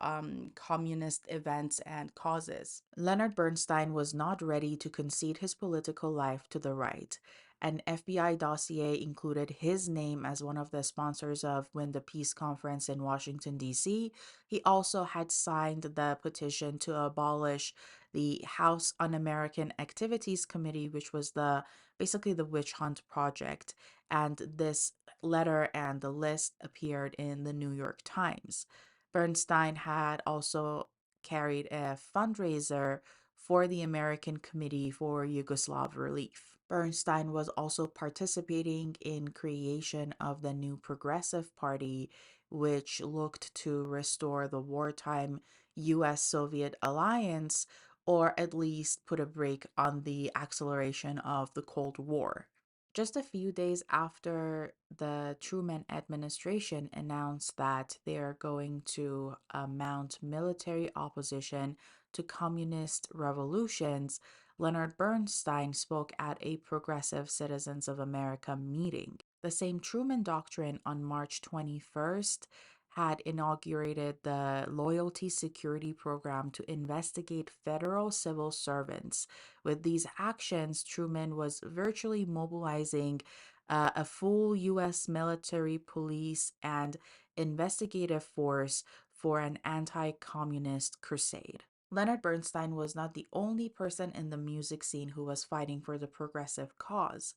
communist events and causes. Leonard Bernstein was not ready to concede his political life to the right. An FBI dossier included his name as one of the sponsors of Win the Peace Conference in Washington, D.C. He also had signed the petition to abolish the House Un American Activities Committee, which was the basically the witch hunt project. And this letter and the list appeared in the New York Times. Bernstein had also carried a fundraiser for the American Committee for Yugoslav Relief. Bernstein was also participating in creation of the new Progressive Party, which looked to restore the wartime US-Soviet alliance, or at least put a brake on the acceleration of the Cold War. Just a few days after the Truman administration announced that they are going to mount military opposition to communist revolutions, Leonard Bernstein spoke at a Progressive Citizens of America meeting. The same Truman Doctrine on March 21st had inaugurated the Loyalty Security Program to investigate federal civil servants. With these actions, Truman was virtually mobilizing a full U.S. military, police, and investigative force for an anti communist crusade. Leonard Bernstein was not the only person in the music scene who was fighting for the progressive cause.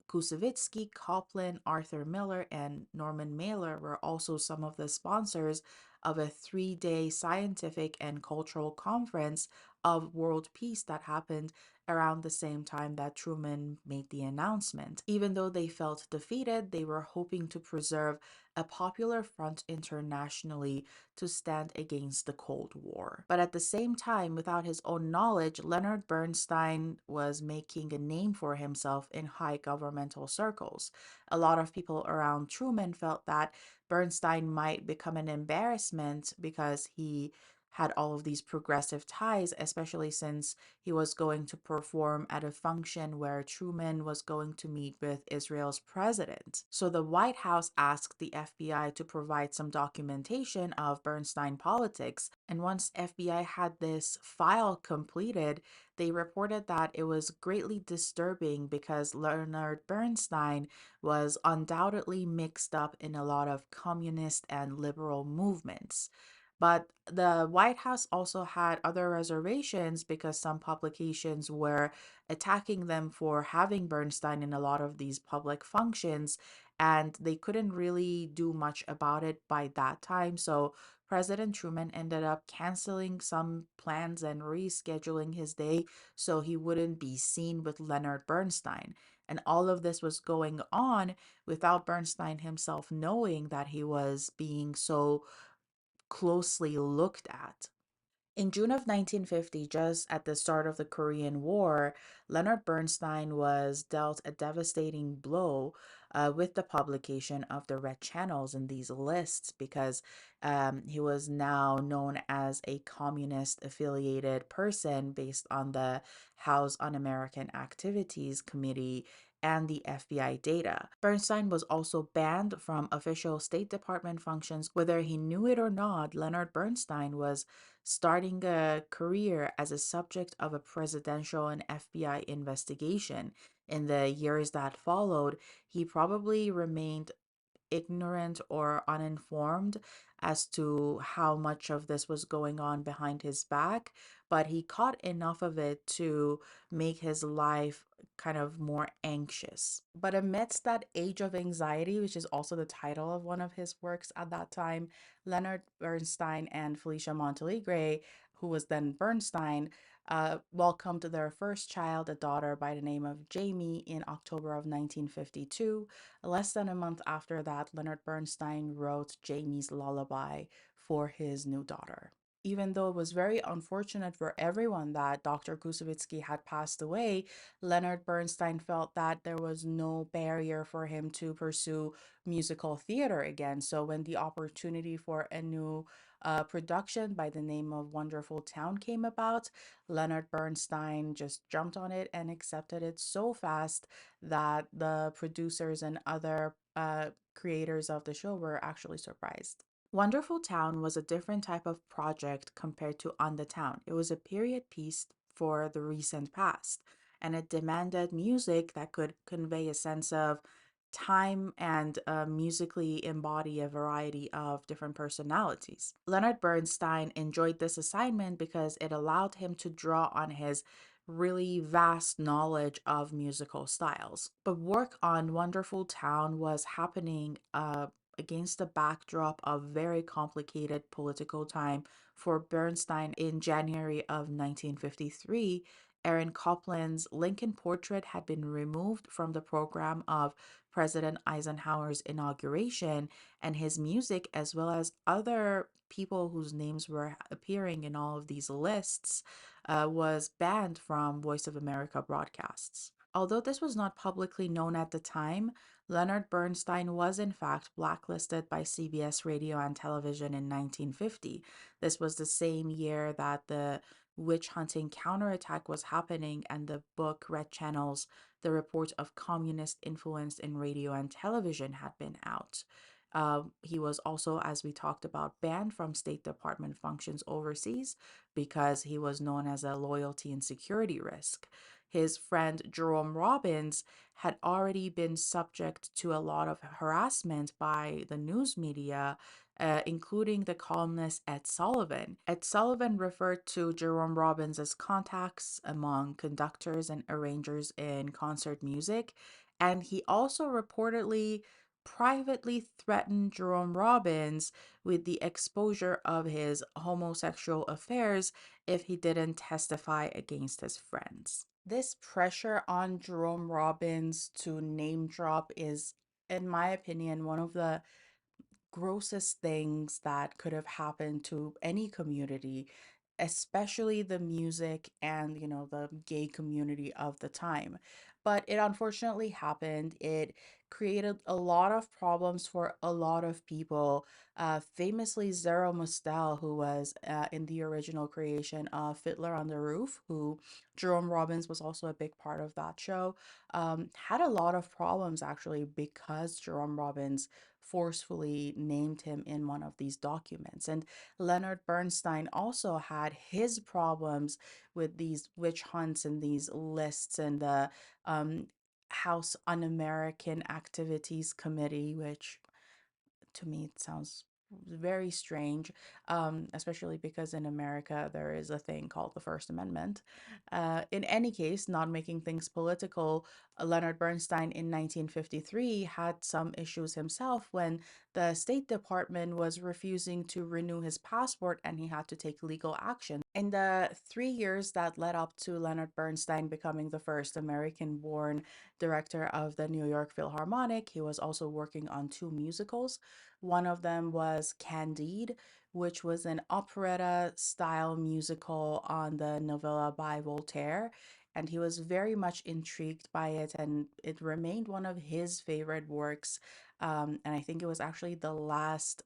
Kusevitsky, Copland, Arthur Miller, and Norman Mailer were also some of the sponsors of a 3 day scientific and cultural conference of world peace that happened around the same time that Truman made the announcement. Even though they felt defeated, they were hoping to preserve a popular front internationally to stand against the Cold War. But at the same time, without his own knowledge, Leonard Bernstein was making a name for himself in high governmental circles. A lot of people around Truman felt that Bernstein might become an embarrassment because he had all of these progressive ties, especially since he was going to perform at a function where Truman was going to meet with Israel's president. So the White House asked the FBI to provide some documentation of Bernstein politics. And once FBI had this file completed, they reported that it was greatly disturbing because Leonard Bernstein was undoubtedly mixed up in a lot of communist and liberal movements. But the White House also had other reservations because some publications were attacking them for having Bernstein in a lot of these public functions, and they couldn't really do much about it by that time. So President Truman ended up canceling some plans and rescheduling his day so he wouldn't be seen with Leonard Bernstein. And all of this was going on without Bernstein himself knowing that he was being so closely looked at. In June of 1950, just at the start of the Korean War, Leonard Bernstein was dealt a devastating blow with the publication of the red channels in these lists because he was now known as a communist affiliated person based on the House Un American Activities Committee and the FBI data. Bernstein was also banned from official State Department functions. Whether he knew it or not, Leonard Bernstein was starting a career as a subject of a presidential and FBI investigation. In the years that followed, he probably remained ignorant or uninformed as to how much of this was going on behind his back, but he caught enough of it to make his life kind of more anxious. But amidst that age of anxiety, which is also the title of one of his works at that time, Leonard Bernstein and Felicia Montalegre, who was then Bernstein, welcomed their first child, a daughter by the name of Jamie, in October of 1952. Less than a month after that, Leonard Bernstein wrote Jamie's Lullaby for his new daughter. Even though it was very unfortunate for everyone that Dr. Kusevitsky had passed away, Leonard Bernstein felt that there was no barrier for him to pursue musical theater again. So when the opportunity for a new production by the name of Wonderful Town came about, Leonard Bernstein just jumped on it and accepted it so fast that the producers and other creators of the show were actually surprised. Wonderful Town was a different type of project compared to On the Town. It was a period piece for the recent past, and it demanded music that could convey a sense of time and musically embody a variety of different personalities. Leonard Bernstein enjoyed this assignment because it allowed him to draw on his really vast knowledge of musical styles. But work on Wonderful Town was happening against the backdrop of very complicated political time for Bernstein. In January of 1953, Aaron Copland's Lincoln portrait had been removed from the program of President Eisenhower's inauguration, and his music, as well as other people whose names were appearing in all of these lists, was banned from Voice of America broadcasts. Although this was not publicly known at the time, Leonard Bernstein was in fact blacklisted by CBS Radio and Television in 1950. This was the same year that the witch hunting counterattack was happening, and the book Red Channels, the report of communist influence in radio and television, had been out. He was also, as we talked about, banned from State Department functions overseas because he was known as a loyalty and security risk. His friend Jerome Robbins had already been subject to a lot of harassment by the news media, including the columnist Ed Sullivan. Ed Sullivan referred to Jerome Robbins as contacts among conductors and arrangers in concert music, and he also reportedly privately threatened Jerome Robbins with the exposure of his homosexual affairs if he didn't testify against his friends. This pressure on Jerome Robbins to name drop is, in my opinion, one of the grossest things that could have happened to any community, especially the music and, the gay community of the time. But it unfortunately happened. It created a lot of problems for a lot of people. Famously, Zero Mostel, who was in the original creation of Fiddler on the Roof, who Jerome Robbins was also a big part of that show, had a lot of problems actually because Jerome Robbins forcefully named him in one of these documents. And Leonard Bernstein also had his problems with these witch hunts and these lists and the um, House Un American Activities Committee, which to me it sounds very strange, especially because in America there is a thing called the First Amendment. In any case, not making things political, Leonard Bernstein in 1953 had some issues himself when the State Department was refusing to renew his passport and he had to take legal action. In the 3 years that led up to Leonard Bernstein becoming the first American born director of the New York Philharmonic, he was also working on two musicals. One of them was Candide, which was an operetta style musical on the novella by Voltaire. And he was very much intrigued by it, and it remained one of his favorite works. And I think it was actually the last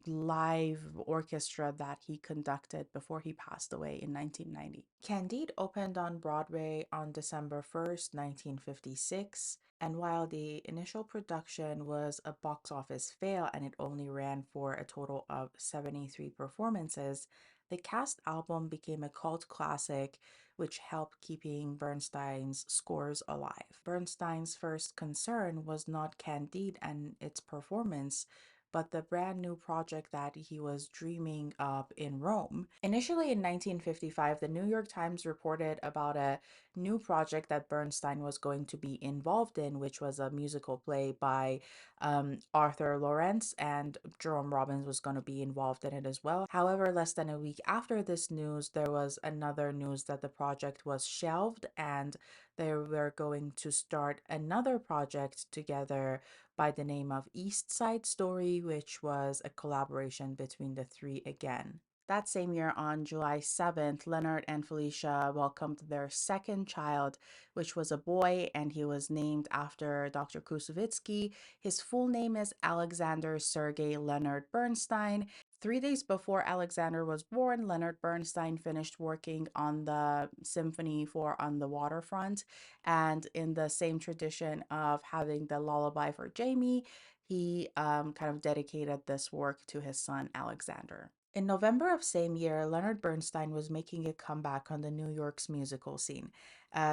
live orchestra that he conducted before he passed away in 1990. Candide opened on Broadway on December 1st, 1956, and while the initial production was a box office fail and it only ran for a total of 73 performances, the cast album became a cult classic which helped keeping Bernstein's scores alive. Bernstein's first concern was not Candide and its performance, but the brand new project that he was dreaming up in Rome. Initially in 1955, the New York Times reported about a new project that Bernstein was going to be involved in, which was a musical play by Arthur Lawrence, and Jerome Robbins was going to be involved in it as well. However, less than a week after this news, there was another news that the project was shelved and they were going to start another project together by the name of East Side Story, which was a collaboration between the three again. That same year, on July 7th, Leonard and Felicia welcomed their second child, which was a boy, and he was named after Dr. Kusovitsky. His full name is Alexander Sergei Leonard Bernstein. 3 days before Alexander was born, Leonard Bernstein finished working on the Symphony for On the Waterfront. And in the same tradition of having the lullaby for Jamie, he kind of dedicated this work to his son Alexander. In November of same year, Leonard Bernstein was making a comeback on the New York's musical scene.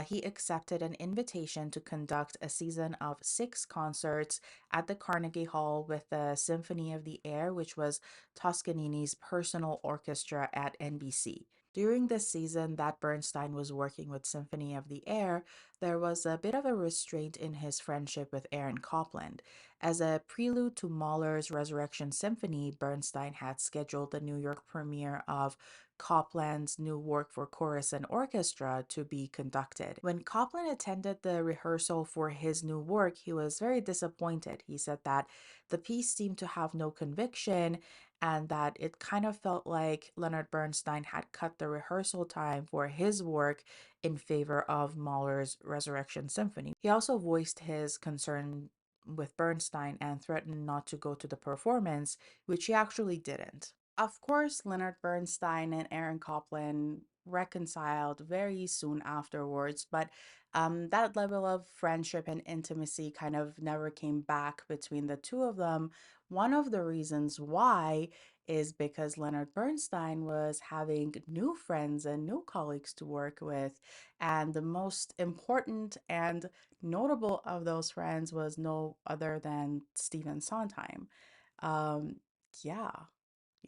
He accepted an invitation to conduct a season of 6 concerts at the Carnegie Hall with the Symphony of the Air, which was Toscanini's personal orchestra at NBC. During this season that Bernstein was working with Symphony of the Air, there was a bit of a restraint in his friendship with Aaron Copland. As a prelude to Mahler's Resurrection Symphony, Bernstein had scheduled the New York premiere of Copland's new work for chorus and orchestra to be conducted. When Copland attended the rehearsal for his new work, he was very disappointed. He said that the piece seemed to have no conviction and that it kind of felt like Leonard Bernstein had cut the rehearsal time for his work in favor of Mahler's Resurrection Symphony. He also voiced his concern with Bernstein and threatened not to go to the performance, which he actually didn't. Of course, Leonard Bernstein and Aaron Copland reconciled very soon afterwards, but that level of friendship and intimacy kind of never came back between the two of them. One of the reasons why is because Leonard Bernstein was having new friends and new colleagues to work with. And the most important and notable of those friends was no other than Stephen Sondheim. Um, yeah,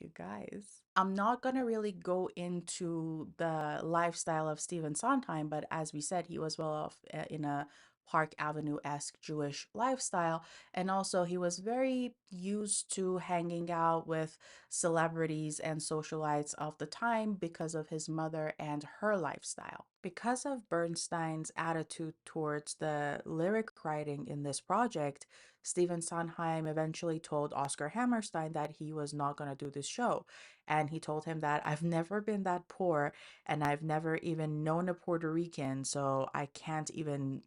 you guys. I'm not going to really go into the lifestyle of Stephen Sondheim, but as we said, he was well off in a Park Avenue-esque Jewish lifestyle. And also, he was very used to hanging out with celebrities and socialites of the time because of his mother and her lifestyle. Because of Bernstein's attitude towards the lyric writing in this project, Stephen Sondheim eventually told Oscar Hammerstein that he was not going to do this show. And he told him that I've never been that poor and I've never even known a Puerto Rican, so I can't even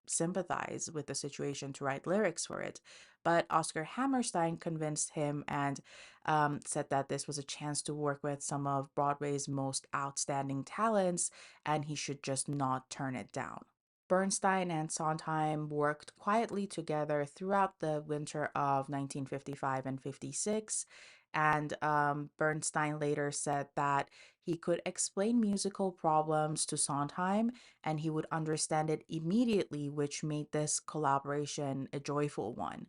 sympathize with the situation to write lyrics for it. But Oscar Hammerstein convinced him and said that this was a chance to work with some of Broadway's most outstanding talents and he should just not turn it down. Bernstein and Sondheim worked quietly together throughout the winter of 1955 and 56. And Bernstein later said that he could explain musical problems to Sondheim and he would understand it immediately, which made this collaboration a joyful one.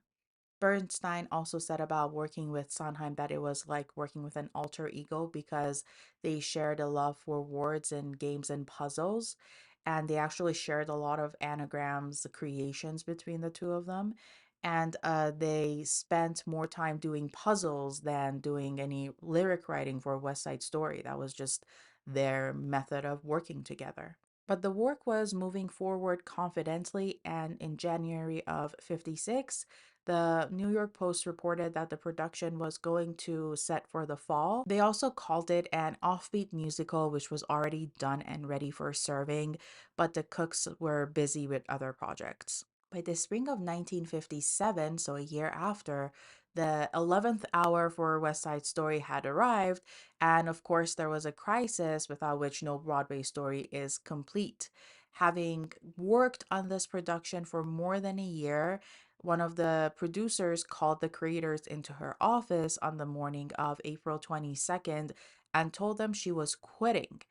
Bernstein also said about working with Sondheim that it was like working with an alter ego because they shared a love for words and games and puzzles. And they actually shared a lot of anagrams, creations between the two of them. And they spent more time doing puzzles than doing any lyric writing for West Side Story. That was just their method of working together. But the work was moving forward confidently, and in January of 56, the New York Post reported that the production was going to set for the fall. They also called it an offbeat musical, which was already done and ready for serving, but the cooks were busy with other projects. By the spring of 1957, so a year after, the 11th hour for West Side Story had arrived, and of course, there was a crisis without which no Broadway story is complete. Having worked on this production for more than a year, one of the producers called the creators into her office on the morning of April 22nd and told them she was quitting.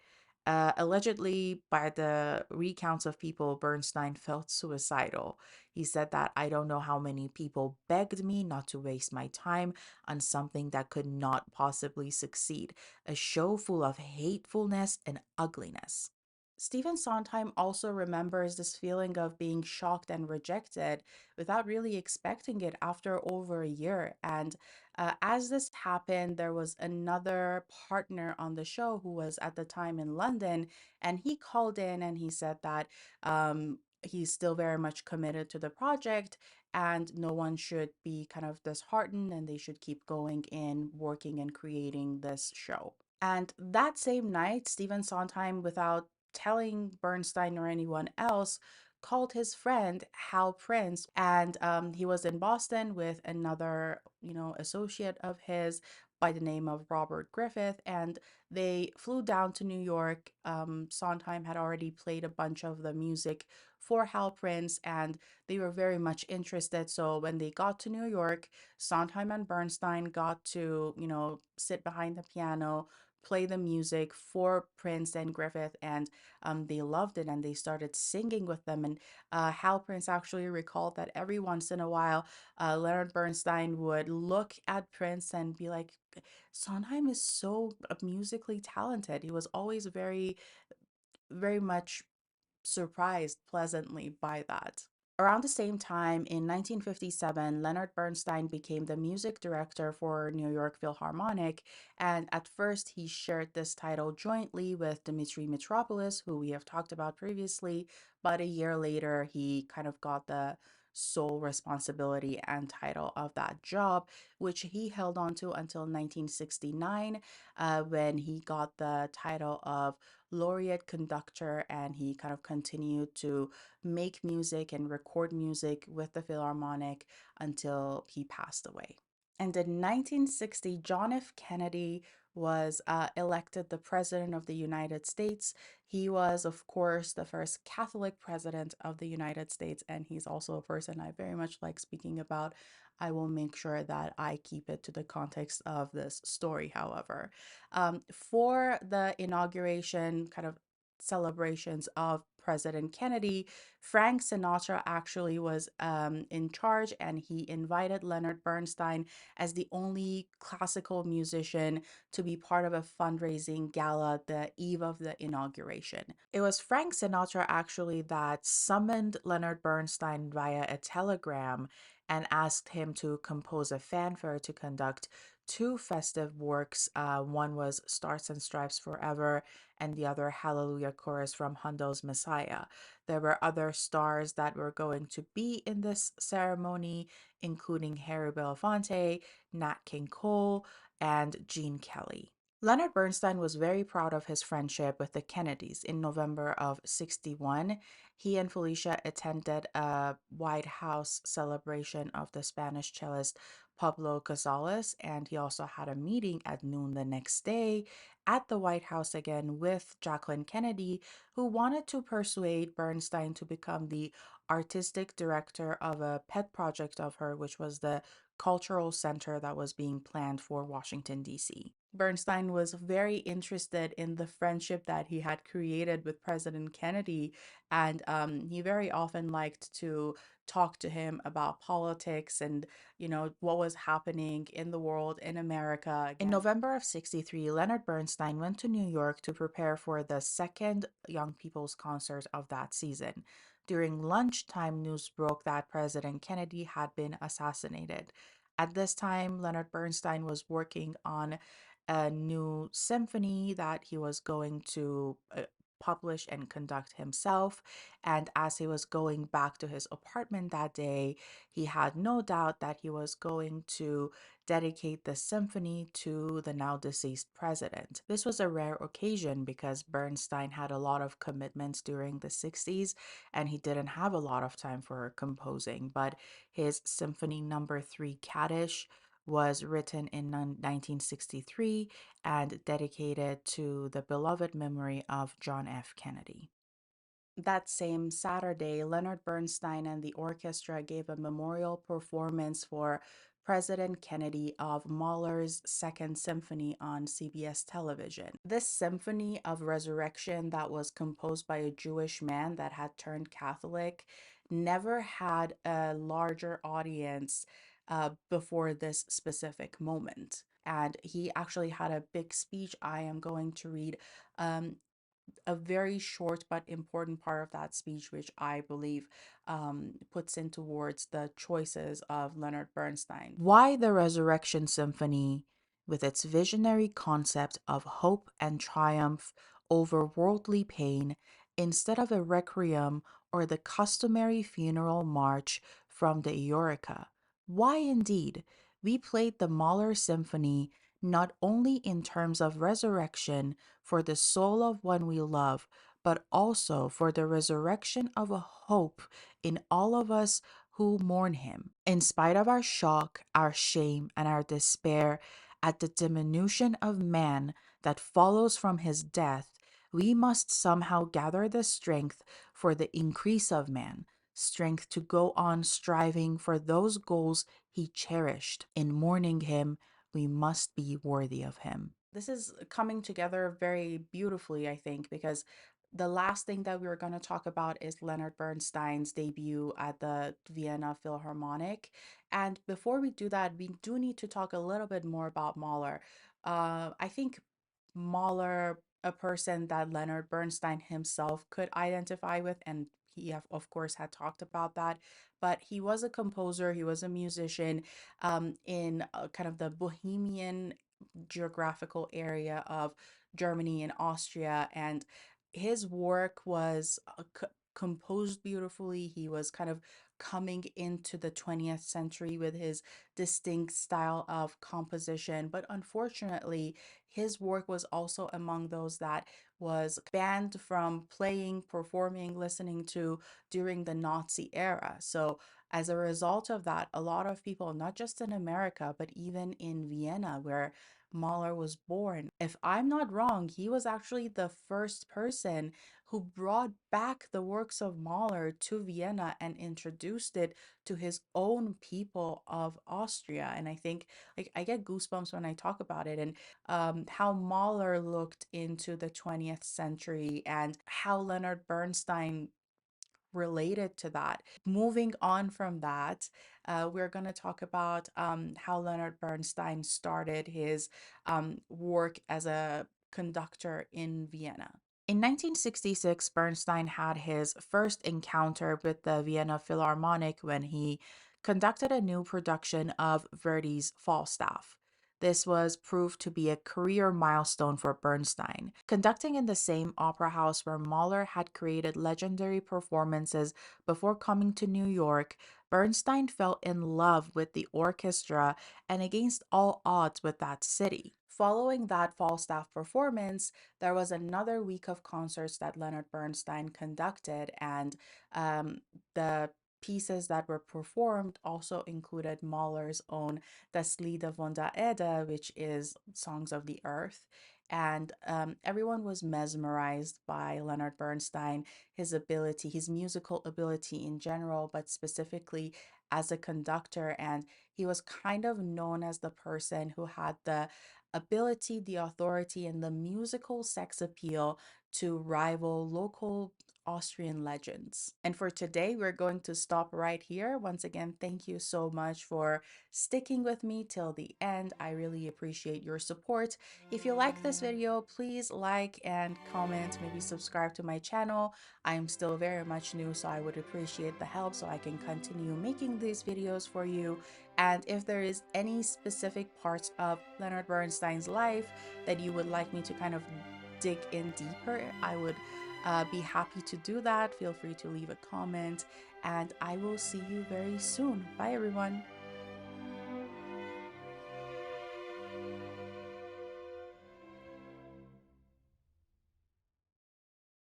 Allegedly, by the recounts of people, Bernstein felt suicidal. He said that I don't know how many people begged me not to waste my time on something that could not possibly succeed, a show full of hatefulness and ugliness. Stephen Sondheim also remembers this feeling of being shocked and rejected without really expecting it after over a year. And as this happened, there was another partner on the show who was at the time in London, and he called in and he said that he's still very much committed to the project and no one should be kind of disheartened and they should keep going in working and creating this show. And that same night, Stephen Sondheim, without telling Bernstein or anyone else, called his friend Hal Prince, and he was in Boston with another, associate of his by the name of Robert Griffith, and they flew down to New York. Sondheim had already played a bunch of the music for Hal Prince, and they were very much interested. So when they got to New York, Sondheim and Bernstein got to, sit behind the piano, play the music for Prince and Griffith, and they loved it and they started singing with them. And Hal Prince actually recalled that every once in a while, Leonard Bernstein would look at Prince and be like, Sondheim is so musically talented. He was always very, very much surprised pleasantly by that. Around the same time, in 1957, Leonard Bernstein became the music director for New York Philharmonic, and at first he shared this title jointly with Dmitri Mitropoulos, who we have talked about previously, but a year later he kind of got the sole responsibility and title of that job, which he held on to until 1969, when he got the title of laureate conductor and he kind of continued to make music and record music with the Philharmonic until he passed away. And in 1960, John F. Kennedy was elected the President of the United States. He was, of course, the first Catholic President of the United States, and he's also a person I very much like speaking about. I will make sure that I keep it to the context of this story, however. For the inauguration kind of celebrations of President Kennedy, Frank Sinatra actually was in charge, and he invited Leonard Bernstein as the only classical musician to be part of a fundraising gala the eve of the inauguration. It was Frank Sinatra actually that summoned Leonard Bernstein via a telegram and asked him to compose a fanfare to conduct two festive works. One was Stars and Stripes Forever, and the other Hallelujah Chorus from Handel's Messiah. There were other stars that were going to be in this ceremony, including Harry Belafonte, Nat King Cole, and Gene Kelly. Leonard Bernstein was very proud of his friendship with the Kennedys. In November of 61, he and Felicia attended a White House celebration of the Spanish cellist Pablo Casals, and he also had a meeting at noon the next day at the White House again with Jacqueline Kennedy, who wanted to persuade Bernstein to become the artistic director of a pet project of her, which was the cultural center that was being planned for Washington, D.C. Bernstein was very interested in the friendship that he had created with President Kennedy, and he very often liked to talk to him about politics and, what was happening in the world, in America. In November of 63, Leonard Bernstein went to New York to prepare for the second Young People's Concert of that season. During lunchtime, news broke that President Kennedy had been assassinated. At this time, Leonard Bernstein was working on a new symphony that he was going to publish and conduct himself. And as he was going back to his apartment that day, he had no doubt that he was going to dedicate the symphony to the now deceased president. This was a rare occasion because Bernstein had a lot of commitments during the 60s and he didn't have a lot of time for composing. But his Symphony Number 3 Kaddish was written in 1963 and dedicated to the beloved memory of John F. Kennedy. That same Saturday, Leonard Bernstein and the orchestra gave a memorial performance for President Kennedy of Mahler's Second Symphony on CBS television. This symphony of resurrection that was composed by a Jewish man that had turned Catholic never had a larger audience before this specific moment. And he actually had a big speech. I am going to read um, a very short but important part of that speech, which I believe puts into words the choices of Leonard Bernstein. Why the Resurrection Symphony, with its visionary concept of hope and triumph over worldly pain, instead of a requiem or the customary funeral march from the Eorica? Why indeed? We played the Mahler Symphony not only in terms of resurrection for the soul of one we love, but also for the resurrection of a hope in all of us who mourn him. In spite of our shock, our shame, and our despair at the diminution of man that follows from his death, we must somehow gather the strength for the increase of man, strength to go on striving for those goals he cherished. In mourning him, we must be worthy of him. This is coming together very beautifully, I think, because the last thing that we were going to talk about is Leonard Bernstein's debut at the Vienna Philharmonic. And before we do that, we do need to talk a little bit more about Mahler. I think Mahler, a person that Leonard Bernstein himself could identify with, and he have, of course, had talked about that. But he was a composer, he was a musician in kind of the Bohemian geographical area of Germany and Austria, and his work was composed beautifully. He was kind of coming into the 20th century with his distinct style of composition. But unfortunately, his work was also among those that was banned from playing, performing, listening to during the Nazi era. So, as a result of that, a lot of people, not just in America, but even in Vienna, where Mahler was born, if I'm not wrong, he was actually the first person who brought back the works of Mahler to Vienna and introduced it to his own people of Austria. And I think, like, I get goosebumps when I talk about it, and how Mahler looked into the 20th century and how Leonard Bernstein related to that. Moving on from that, we're going to talk about how Leonard Bernstein started his work as a conductor in Vienna. In 1966, Bernstein had his first encounter with the Vienna Philharmonic when he conducted a new production of Verdi's Falstaff. This was proved to be a career milestone for Bernstein. Conducting in the same opera house where Mahler had created legendary performances before coming to New York, Bernstein fell in love with the orchestra and against all odds with that city. Following that Falstaff performance, there was another week of concerts that Leonard Bernstein conducted, and the pieces that were performed also included Mahler's own Das Lieder von der Erde, which is Songs of the Earth. And everyone was mesmerized by Leonard Bernstein, his ability, his musical ability in general, but specifically as a conductor. And he was kind of known as the person who had the ability, the authority, and the musical sex appeal to rival local Austrian legends. And for today, we're going to stop right here. Once again, thank you so much for sticking with me till the end. I really appreciate your support. If you like this video, please like and comment, maybe subscribe to my channel. I'm still very much new, so I would appreciate the help so I can continue making these videos for you. And if there is any specific parts of Leonard Bernstein's life that you would like me to kind of dig in deeper, I would be happy to do that. Feel free to leave a comment, and I will see you very soon. Bye, everyone.